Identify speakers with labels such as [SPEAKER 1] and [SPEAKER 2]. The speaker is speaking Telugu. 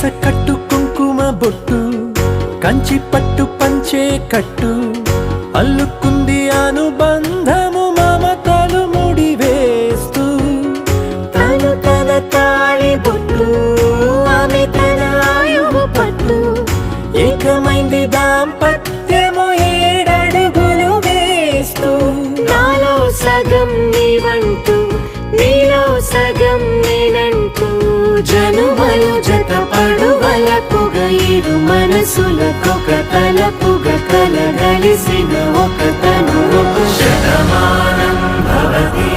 [SPEAKER 1] వరస కట్టు కుంకుమ బొట్టు కంచి పట్టు పంచే కట్టు అల్లుకుంది అనుబంధము మమతలు ముడివేస్తూ
[SPEAKER 2] తను తన తాళి బొట్టు ఆమె తన ఆయువు పట్టు
[SPEAKER 1] ఏకమైంది దాంపత్యము 7 అడుగులు వేస్తూ
[SPEAKER 2] నాలో సగం నీవంటూ నీలో సగం నేనంటూ జనుమలు జతపడువలపుగా ఇరు మనసులకొక తలపుగా కలగలిసిన ఒక తను.
[SPEAKER 1] శతమానం భవతి